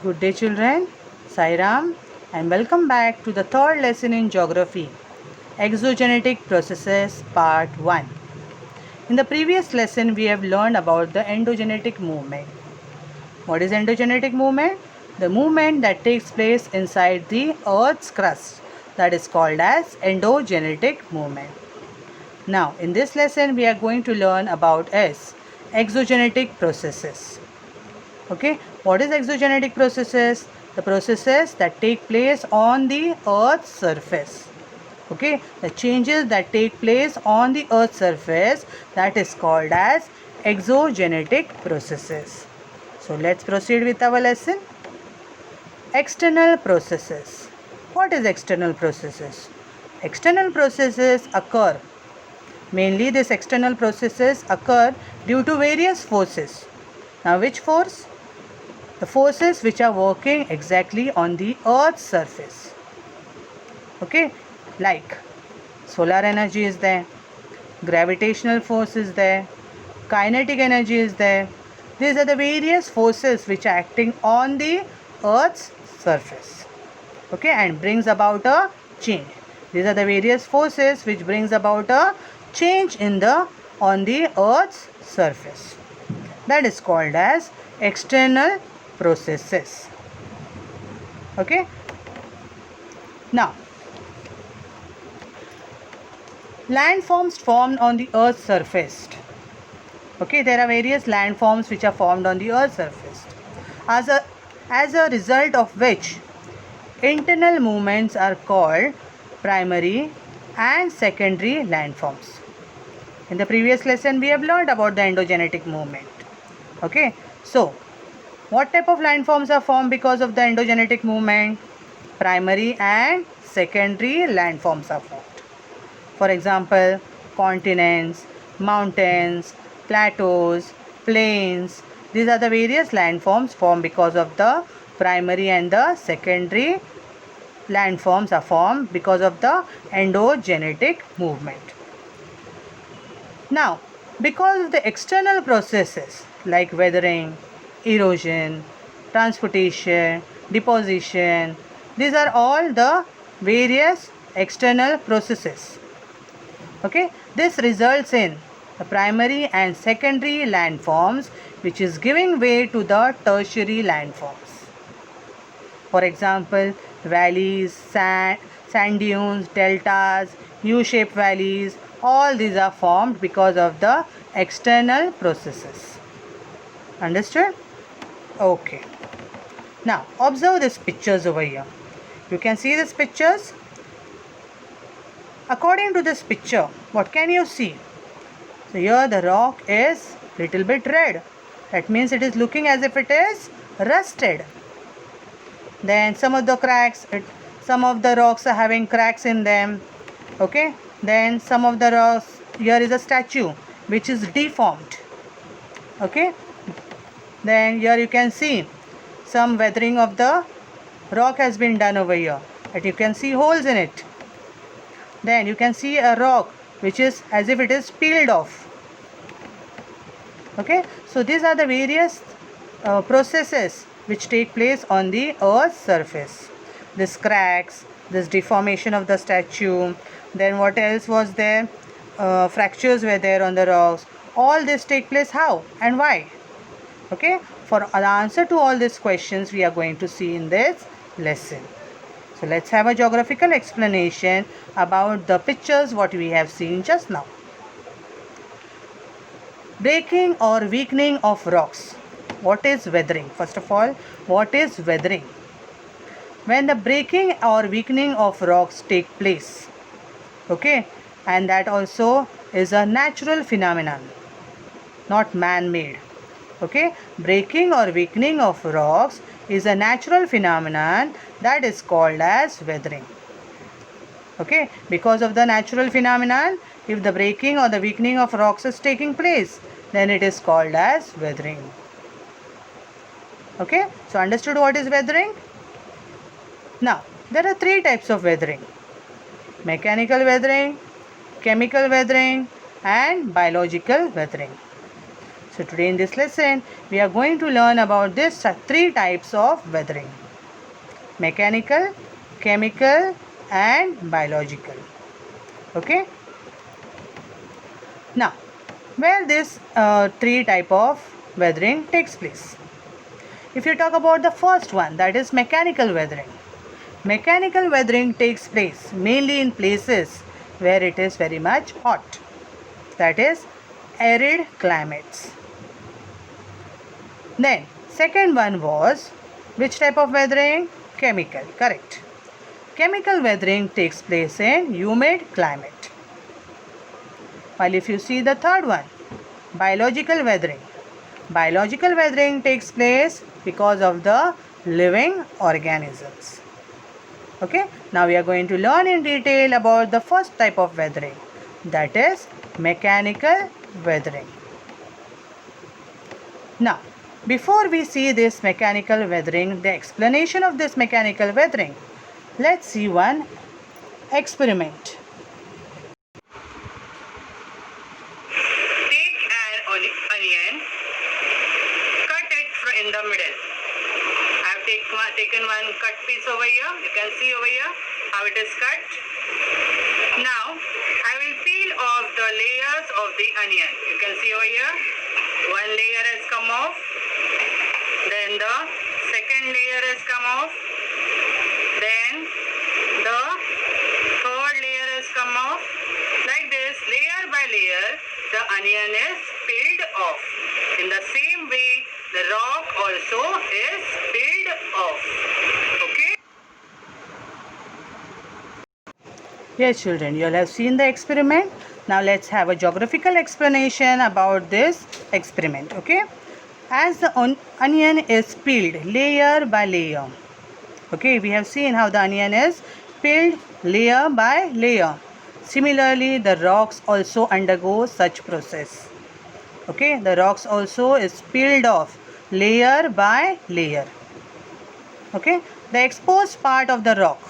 Good day children, Sairam and welcome back to the third lesson in geography, Exogenetic Processes Part 1. In the previous lesson we have learned about the endogenetic movement. What is endogenetic movement? The movement that takes place inside the Earth's crust, that is called as endogenetic movement. Now in this lesson we are going to learn about exogenetic processes. Okay, what is exogenetic processes? The processes that take place on the Earth's surface. Okay, the changes that take place on the Earth's surface, that is called as exogenetic processes. So let's proceed with our lesson. External processes. What is external processes? External processes occur. Mainly these external processes occur due to various forces. Now which force? The forces which are working exactly on the Earth's surface. Okay, like solar energy is there, gravitational force is there, kinetic energy is there. These are the various forces which are acting on the Earth's surface. Okay, and brings about a change. These are the various forces which brings about a change on the Earth's surface. That is called as external processes. Okay, now landforms formed on the Earth's surface. Okay, there are various landforms which are formed on the Earth's surface as a result of which internal movements are called primary and secondary landforms. In the previous lesson we have learned about the endogenetic movement. Okay, so what type of landforms are formed because of the endogenetic movement? Primary and secondary landforms are formed. For example, continents, mountains, plateaus, plains. These are the various landforms formed because of the primary and the secondary landforms are formed because of the endogenetic movement. Now, because of the external processes like weathering, erosion, transportation, deposition, these are all the various external processes. Okay, this results in the primary and secondary landforms which is giving way to the tertiary landforms. For example, valleys, sand dunes, deltas, U-shaped valleys, all these are formed because of the external processes. Understood? Okay. Now, observe these pictures over here. You can see these pictures. According to this picture, what can you see? So here the rock is little bit red. That means it is looking as if it is rusted. Then some of the rocks are having cracks in them. Okay. Then some of the rocks, here is a statue which is deformed. Okay. Then here you can see some weathering of the rock has been done over here. And you can see holes in it. Then you can see a rock which is as if it is peeled off. Okay. So these are the various processes which take place on the Earth's surface. This cracks, this deformation of the statue, then what else was there? Fractures were there on the rocks. All this take place how and why? Okay, for the answer to all these questions we are going to see in this lesson. So let's have a geographical explanation about the pictures what we have seen just now. Breaking or weakening of rocks. What is weathering? First of all, what is weathering? When the breaking or weakening of rocks take place. Okay, and that also is a natural phenomenon, not man-made. Okay, breaking or weakening of rocks is a natural phenomenon that is called as weathering. Okay, because of the natural phenomenon, if the breaking or the weakening of rocks is taking place, then it is called as weathering. Okay, so understood what is weathering? Now, there are three types of weathering: mechanical weathering, chemical weathering, and biological weathering. So today in this lesson we are going to learn about these three types of weathering: mechanical, chemical and biological. Okay. Now where this three type of weathering takes place. If you talk about the first one, that is mechanical weathering. Mechanical weathering takes place mainly in places where it is very much hot, that is arid climates. Then second one was which type of weathering? Chemical, correct. Chemical weathering takes place in humid climate. While if you see the third one, biological weathering. Biological weathering takes place because of the living organisms. Okay, now we are going to learn in detail about the first type of weathering, that is mechanical weathering. Now, before we see this mechanical weathering, the explanation of this mechanical weathering, let's see one experiment. Take an onion, cut it in the middle. I have taken one cut piece over here. You can see over here how it is cut. Now I will peel off the layers of the onion. You can see over here one layer has come off. Then the second layer has come off. Then the third layer has come off. Like this, layer by layer, the onion is peeled off. In the same way, the rock also is peeled off. Okay? Yes children, you all have seen the experiment. Now let's have a geographical explanation about this experiment. Okay, as the onion is peeled layer by layer. Okay, we have seen how the onion is peeled layer by layer. Similarly, the rocks also undergo such process. Okay, the rocks also is peeled off layer by layer. Okay, the exposed part of the rock,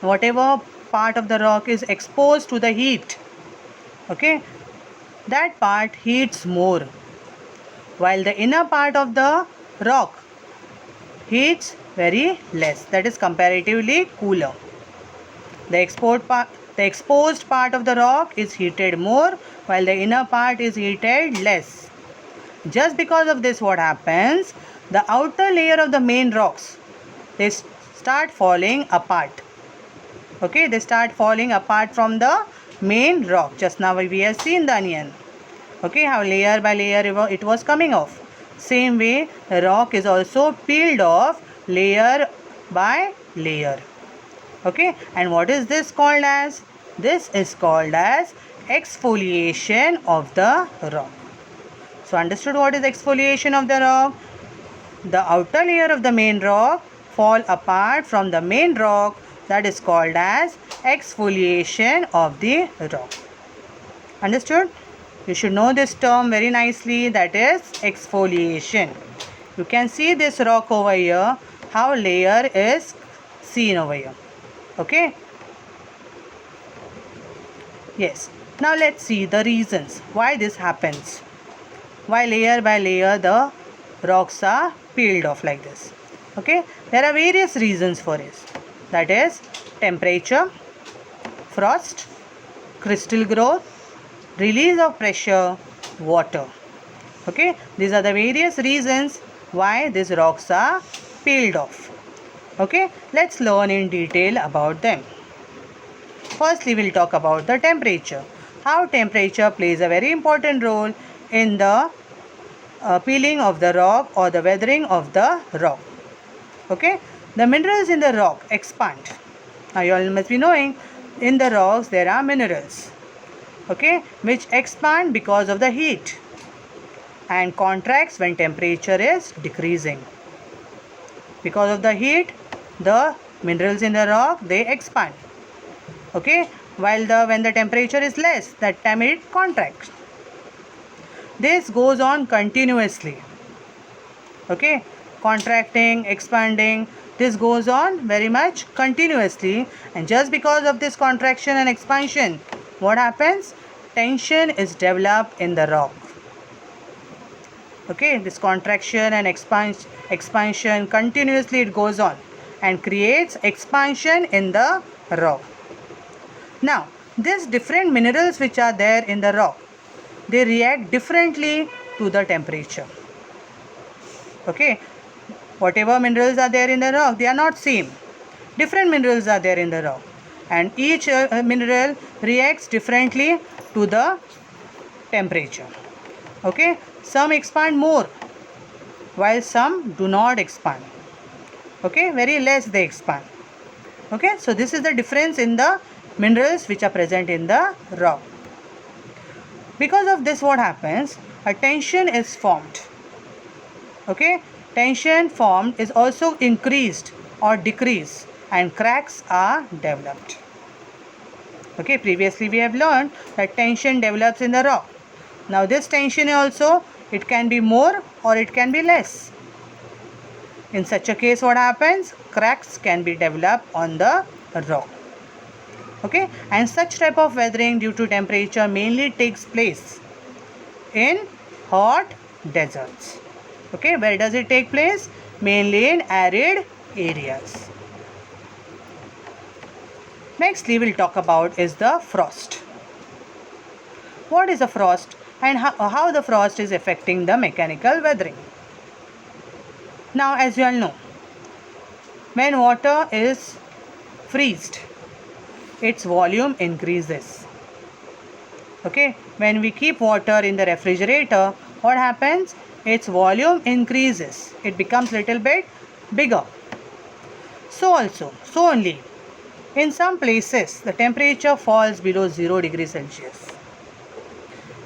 whatever part of the rock is exposed to the heat, okay, that part heats more, while the inner part of the rock heats very less, that is comparatively cooler. The exposed part of the rock is heated more, while the inner part is heated less. Just because of this, what happens? The outer layer of the main rocks, they start falling apart. Okay, they start falling apart from the main rock. Just now we have seen the onion. Okay, how layer by layer it was coming off. Same way, the rock is also peeled off layer by layer. Okay, and what is this called as? This is called as exfoliation of the rock. So understood what is exfoliation of the rock? The outer layer of the main rock fall apart from the main rock, that is called as exfoliation of the rock. Understood? You should know this term very nicely, that is exfoliation. You can see this rock over here, how layer is seen over here. Okay? Yes. Now let's see the reasons why this happens. Why layer by layer the rocks are peeled off like this. Okay? There are various reasons for this. That is temperature, frost, crystal growth, release of pressure, water. Okay, these are the various reasons why these rocks are peeled off. Okay, let's learn in detail about them. Firstly, we'll talk about the temperature. How temperature plays a very important role in the peeling of the rock or the weathering of the rock. Okay, the minerals in the rock expand. Now you all must be knowing, in the rocks there are minerals, okay, which expand because of the heat and contracts when temperature is decreasing. Because of the heat, the minerals in the rock, they expand. Okay, while when the temperature is less, that time it contracts. This goes on continuously. Okay, contracting, expanding, this goes on very much continuously, and just because of this contraction and expansion, what happens? Tension is developed in the rock. Okay, this contraction and expansion continuously it goes on and creates expansion in the rock. Now, these different minerals which are there in the rock, they react differently to the temperature. Okay, whatever minerals are there in the rock, they are not same. Different minerals are there in the rock, and each mineral reacts differently to the temperature. Okay, some expand more while some do not expand. Okay, very less they expand. Okay, so this is the difference in the minerals which are present in the rock. Because of this, what happens? A tension is formed. Okay, tension formed is also increased or decreased, and cracks are developed. Okay, previously we have learned that tension develops in the rock. Now this tension also, it can be more or it can be less. In such a case, what happens? Cracks can be developed on the rock. Okay, and such type of weathering due to temperature mainly takes place in hot deserts. Okay, where does it take place? Mainly in arid areas. Next we will talk about is the frost. What is a frost and how the frost is affecting the mechanical weathering? Now, as you all know, when water is freezed, its volume increases. Okay, when we keep water in the refrigerator, what happens? Its volume increases. It becomes little bit bigger. So only in some places the temperature falls below 0 degrees Celsius.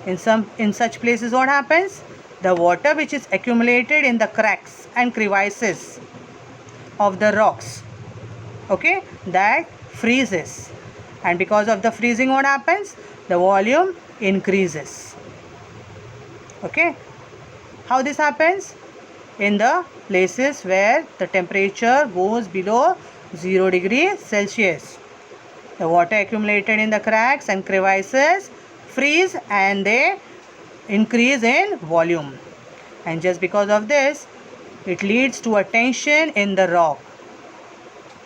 In such places, what happens? The water which is accumulated in the cracks and crevices of the rocks, okay, that freezes, and because of the freezing, what happens? The volume increases. Okay, how this happens? In the places where the temperature goes below 0 degrees Celsius, the water accumulated in the cracks and crevices freeze and they increase in volume, and just because of this, it leads to a tension in the rock.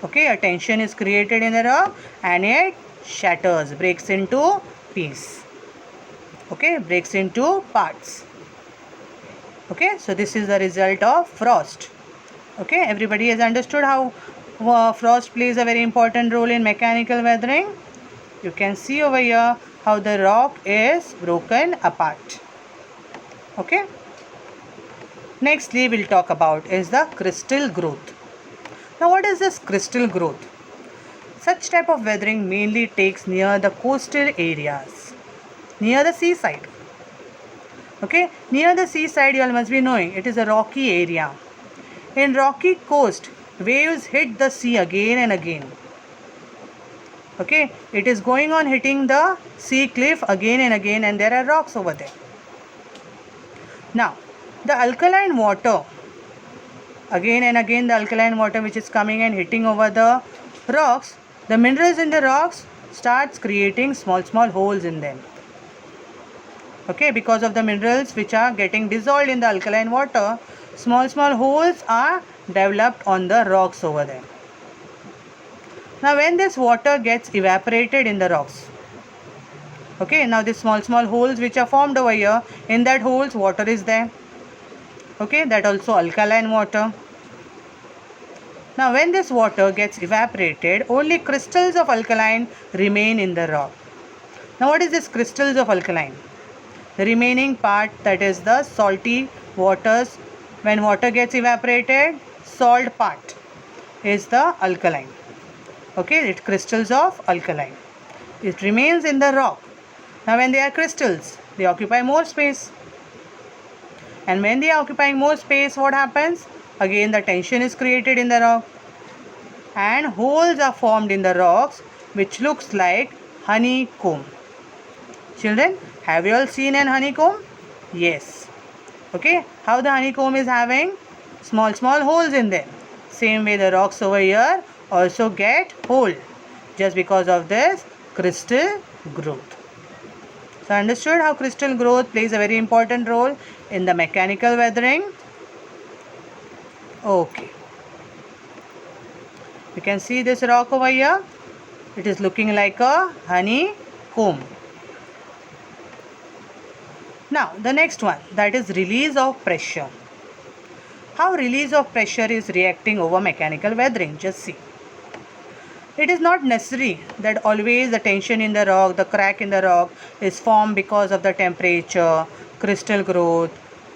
Okay, a tension is created in the rock and it shatters, breaks into pieces. Okay, breaks into parts. Okay, so this is the result of frost. Okay, everybody has understood how frost plays a very important role in mechanical weathering. You can see over here how the rock is broken apart. Okay, next we will talk about is the crystal growth. Now, what is this crystal growth? Such type of weathering mainly takes near the coastal areas, near the seaside. Okay, near the seaside, you all must be knowing it is a rocky area. In rocky coast, waves hit the sea again and again. Okay, it is going on hitting the sea cliff again and again, and there are rocks over there. Now, the alkaline water, again and again the alkaline water which is coming and hitting over the rocks, the minerals in the rocks starts creating small holes in them. Okay, because of the minerals which are getting dissolved in the alkaline water, small holes are developed on the rocks over there. Now, when this water gets evaporated in the rocks, okay, now these small holes which are formed over here, in that holes water is there. Okay, that also alkaline water. Now, when this water gets evaporated, only crystals of alkaline remain in the rock. Now, what is this crystals of alkaline? The remaining part, that is the salty waters, when water gets evaporated, salt part is the alkaline. Okay, it's crystals of alkaline. It remains in the rock. Now, when they are crystals, they occupy more space. And when they are occupying more space, what happens? Again, the tension is created in the rock. And holes are formed in the rocks, which looks like honeycomb. Children, have you all seen an honeycomb? Yes. Okay, how the honeycomb is having small holes in them. Same way the rocks over here also get hole just because of this crystal growth. So understood how crystal growth plays a very important role in the mechanical weathering? Okay. You can see this rock over here. It is looking like a honeycomb. Now the next one, that is release of pressure. How release of pressure is reacting over mechanical weathering? Just see. It is not necessary that always the tension in the rock, the crack in the rock is formed because of the temperature, crystal growth.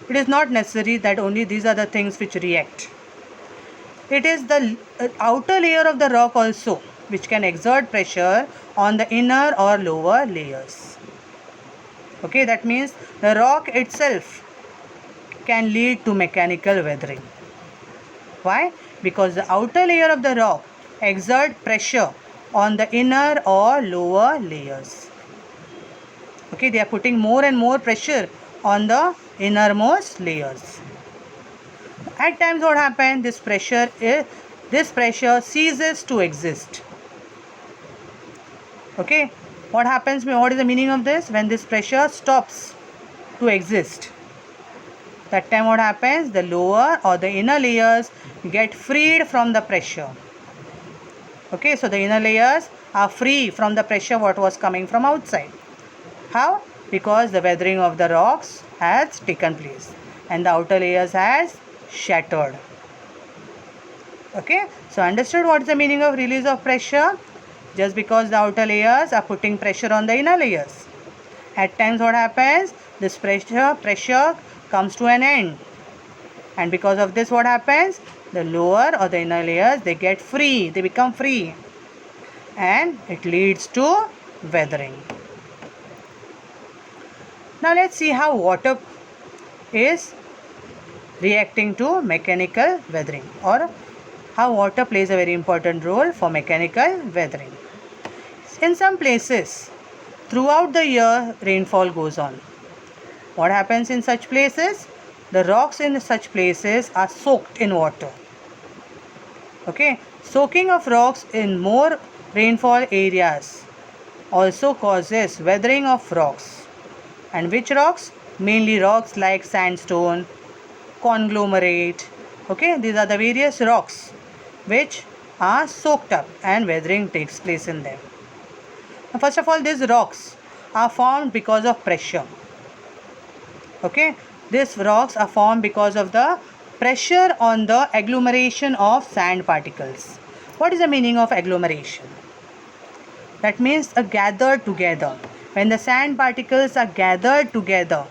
It is not necessary that only these are the things which react. It is the outer layer of the rock also which can exert pressure on the inner or lower layers. Okay, that means the rock itself can lead to mechanical weathering. Why? Because the outer layer of the rock exert pressure on the inner or lower layers. Okay, they are putting more and more pressure on the innermost layers. At times what happens, this pressure ceases to exist. Okay, what happens, what is the meaning of this? When this pressure stops to exist, that time what happens, the lower or the inner layers get freed from the pressure. Okay, so the inner layers are free from the pressure what was coming from outside. How? Because the weathering of the rocks has taken place and the outer layers has shattered. Okay, so understood what is the meaning of release of pressure? Just because the outer layers are putting pressure on the inner layers. At times what happens, this pressure comes to an end, and because of this what happens, the lower or the inner layers, they get free, they become free, and it leads to weathering. Now let's see how water is reacting to mechanical weathering, or how water plays a very important role for mechanical weathering. In some places, throughout the year, rainfall goes on. What happens in such places? The rocks in such places are soaked in water. Okay, soaking of rocks in more rainfall areas also causes weathering of rocks. And which rocks? Mainly rocks like sandstone, conglomerate. Okay, these are the various rocks which are soaked up and weathering takes place in them. Now, first of all, these rocks are formed because of pressure. Okay, these rocks are formed because of the pressure on the agglomeration of sand particles. What is the meaning of agglomeration? That means a gathered together. When the sand particles are gathered together,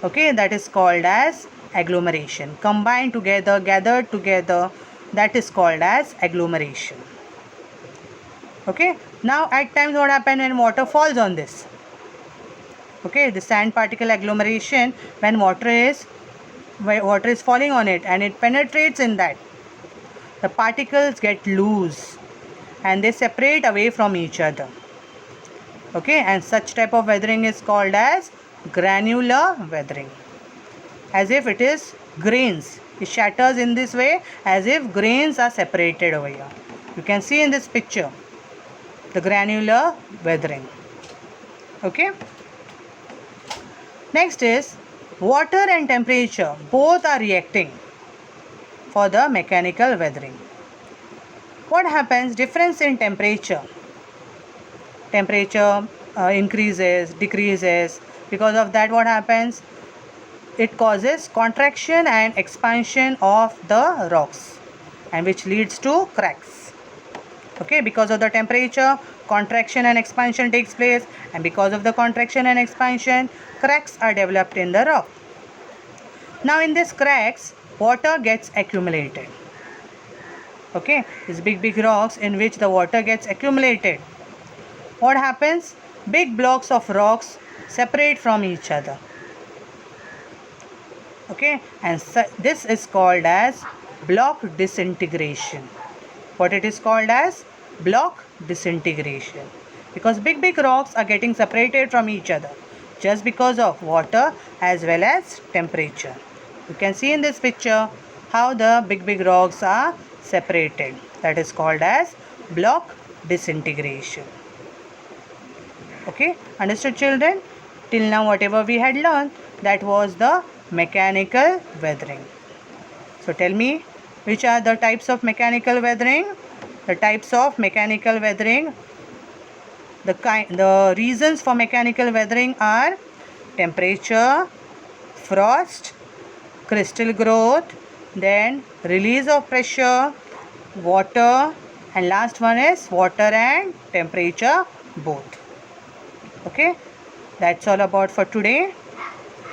okay, that is called as agglomeration. Combined together, gathered together, that is called as agglomeration. Okay, now at times what happens when water falls on this? Okay, the sand particle agglomeration, when water is falling on it and it penetrates in that, the particles get loose and they separate away from each other. Okay, and such type of weathering is called as granular weathering, as if it is grains. It shatters in this way as if grains are separated over here. You can see in this picture the granular weathering. Okay. Next is water and temperature. Both are reacting for the mechanical weathering. What happens? Difference in temperature. Temperature increases, decreases. Because of that what happens? It causes contraction and expansion of the rocks, and which leads to cracks. Okay, because of the temperature, contraction and expansion takes place, and because of the contraction and expansion, cracks are developed in the rock. Now in these cracks, water gets accumulated. Okay, these big rocks in which the water gets accumulated. What happens? Big blocks of rocks separate from each other. Okay, and this is called as block disintegration. What it is called as? Block disintegration. Because big rocks are getting separated from each other just because of water as well as temperature. You can see in this picture how the big rocks are separated. That is called as block disintegration. Okay, understood children? Till now whatever we had learned, that was the mechanical weathering. So tell me, which are the types of mechanical weathering? The types of mechanical weathering, the reasons for mechanical weathering are temperature, frost, crystal growth, then release of pressure, water, and last one is water and temperature both. Okay, that's all about for today.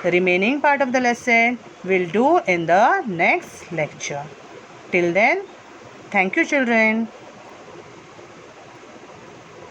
The remaining part of the lesson we'll do in the next lecture. Till then, thank you children.